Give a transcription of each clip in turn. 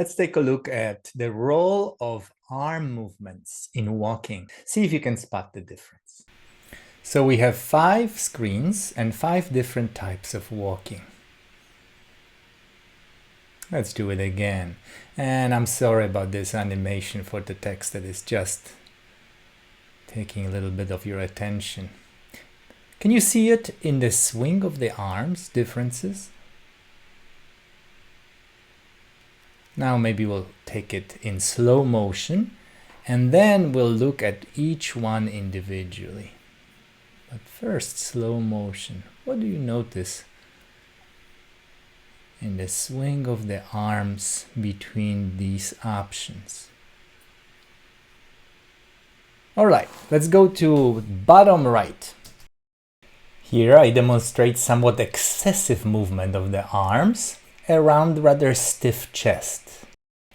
Let's take a look at the role of arm movements in walking. See if you can spot the difference. So we have 5 screens and 5 different types of walking. Let's do it again. And I'm sorry about this animation for the text that is just taking a little bit of your attention. Can you see it in the swing of the arms, differences? Now maybe we'll take it in slow motion and then we'll look at each one individually. But first, slow motion. What do you notice in the swing of the arms between these options? All right, let's go to bottom right. Here I demonstrate somewhat excessive movement of the arms around rather stiff chest.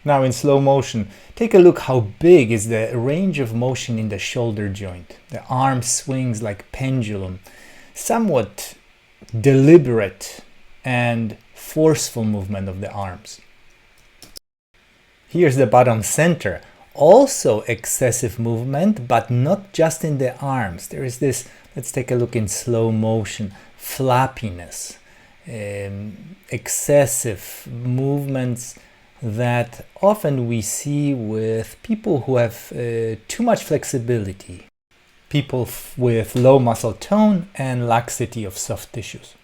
Now in slow motion, take a look how big is the range of motion in the shoulder joint. The arm swings like pendulum, somewhat deliberate and forceful movement of the arms. Here's the bottom center, also excessive movement, but not just in the arms. There is this, let's take a look in slow motion, flappiness, excessive movements that often we see with people who have too much flexibility, people with low muscle tone and laxity of soft tissues.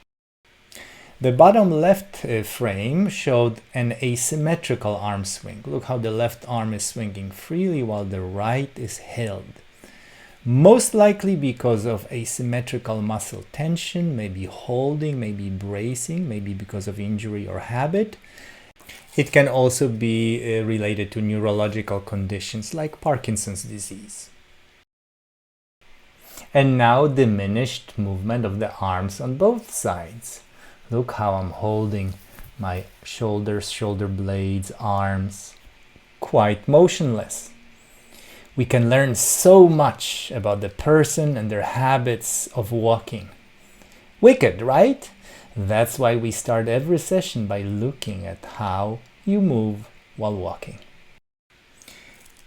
The bottom left frame showed an asymmetrical arm swing. Look how the left arm is swinging freely while the right is held. Most likely because of asymmetrical muscle tension, maybe holding, maybe bracing, maybe because of injury or habit. It can also be related to neurological conditions like Parkinson's disease. And now diminished movement of the arms on both sides. Look how I'm holding my shoulders, shoulder blades, arms, quite motionless. We can learn so much about the person and their habits of walking. Wicked, right? That's why we start every session by looking at how you move while walking.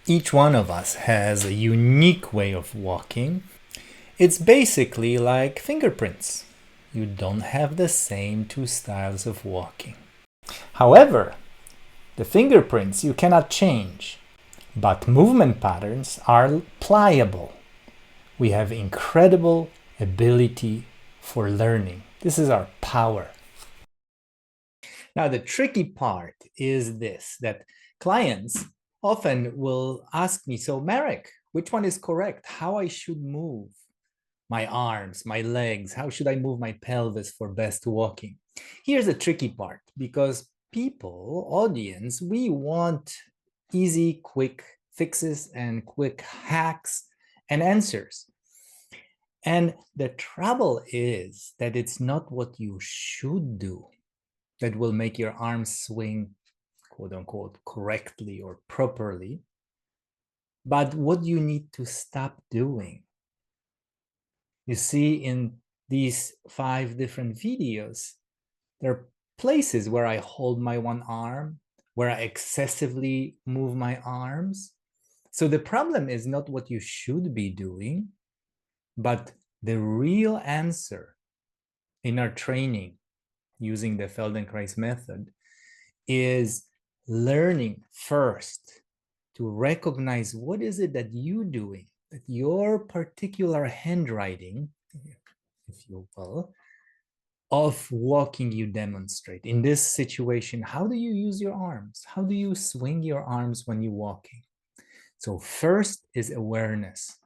Each one of us has a unique way of walking. It's basically like fingerprints. You don't have the same 2 styles of walking. However, the fingerprints you cannot change, but movement patterns are pliable. We have incredible ability for learning. This is our power. Now, the tricky part is this, that clients often will ask me, so Marek, which one is correct? How I should move my arms, my legs, how should I move my pelvis for best walking? Here's the tricky part, because people, audience, we want easy, quick fixes and quick hacks and answers. And the trouble is that it's not what you should do that will make your arms swing, quote unquote, correctly or properly, but what you need to stop doing. You see in these 5 different videos, there are places where I hold my one arm, where I excessively move my arms. So the problem is not what you should be doing, but the real answer in our training using the Feldenkrais method is learning first to recognize what is it that you're doing, that your particular handwriting, if you will, of walking you demonstrate. In this situation, how do you use your arms? How do you swing your arms when you're walking? So first is awareness,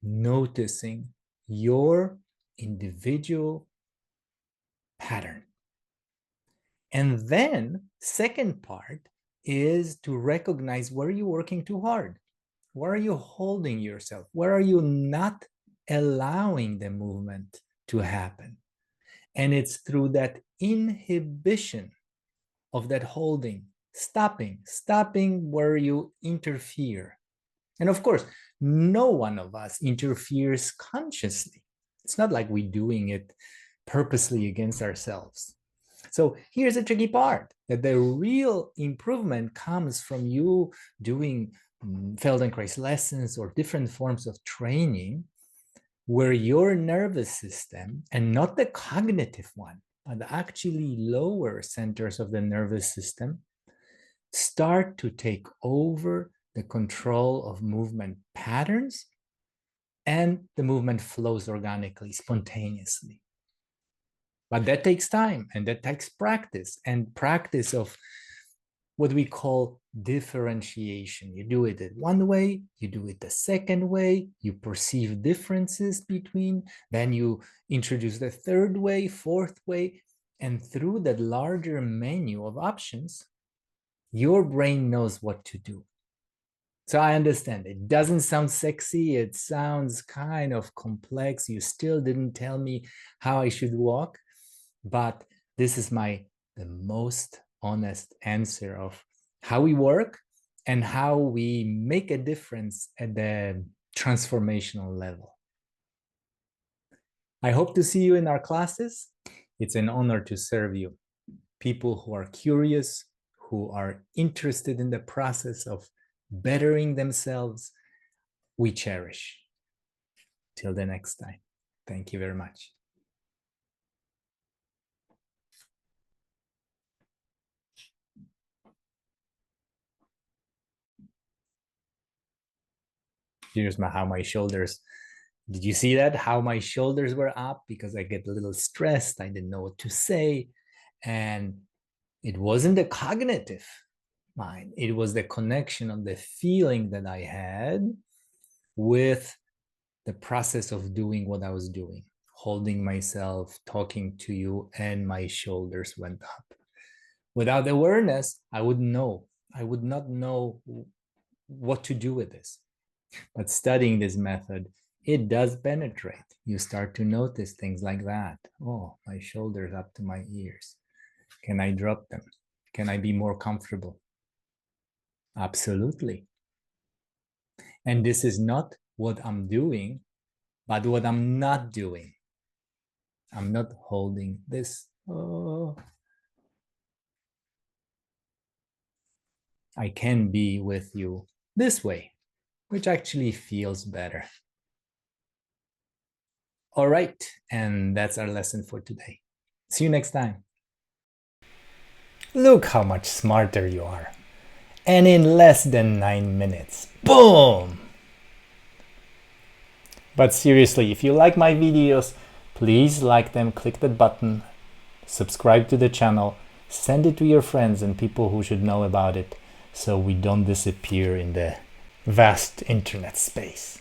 noticing your individual pattern. And then second part is to recognize where you're working too hard. Where are you holding yourself? Where are you not allowing the movement to happen? And it's through that inhibition of that holding, stopping where you interfere. And of course, no one of us interferes consciously. It's not like we're doing it purposely against ourselves. So here's the tricky part, that the real improvement comes from you doing Feldenkrais lessons or different forms of training where your nervous system, and not the cognitive one, but actually lower centers of the nervous system, start to take over the control of movement patterns, and the movement flows organically, spontaneously. But that takes time, and that takes practice, and practice of what we call differentiation. You do it one way, you do it the second way, you perceive differences between, then you introduce the third way, fourth way, and through that larger menu of options, your brain knows what to do. So I understand it doesn't sound sexy, it sounds kind of complex. You still didn't tell me how I should walk, but this is the most honest answer of how we work and how we make a difference at the transformational level. I hope to see you in our classes. It's an honor to serve you. People who are curious, who are interested in the process of bettering themselves, we cherish. Till the next time. Thank you very much. Here's how my shoulders, did you see that? How my shoulders were up because I get a little stressed. I didn't know what to say. And it wasn't the cognitive mind. It was the connection of the feeling that I had with the process of doing what I was doing, holding myself, talking to you, and my shoulders went up. Without awareness, I wouldn't know. I would not know what to do with this. But studying this method, it does penetrate. You start to notice things like that. Oh, my shoulders up to my ears. Can I drop them? Can I be more comfortable? Absolutely. And this is not what I'm doing, but what I'm not doing. I'm not holding this. Oh. I can be with you this way, which actually feels better. All right, and that's our lesson for today. See you next time. Look how much smarter you are. And in less than 9 minutes, boom! But seriously, if you like my videos, please like them, click that button, subscribe to the channel, send it to your friends and people who should know about it, so we don't disappear in the vast internet space.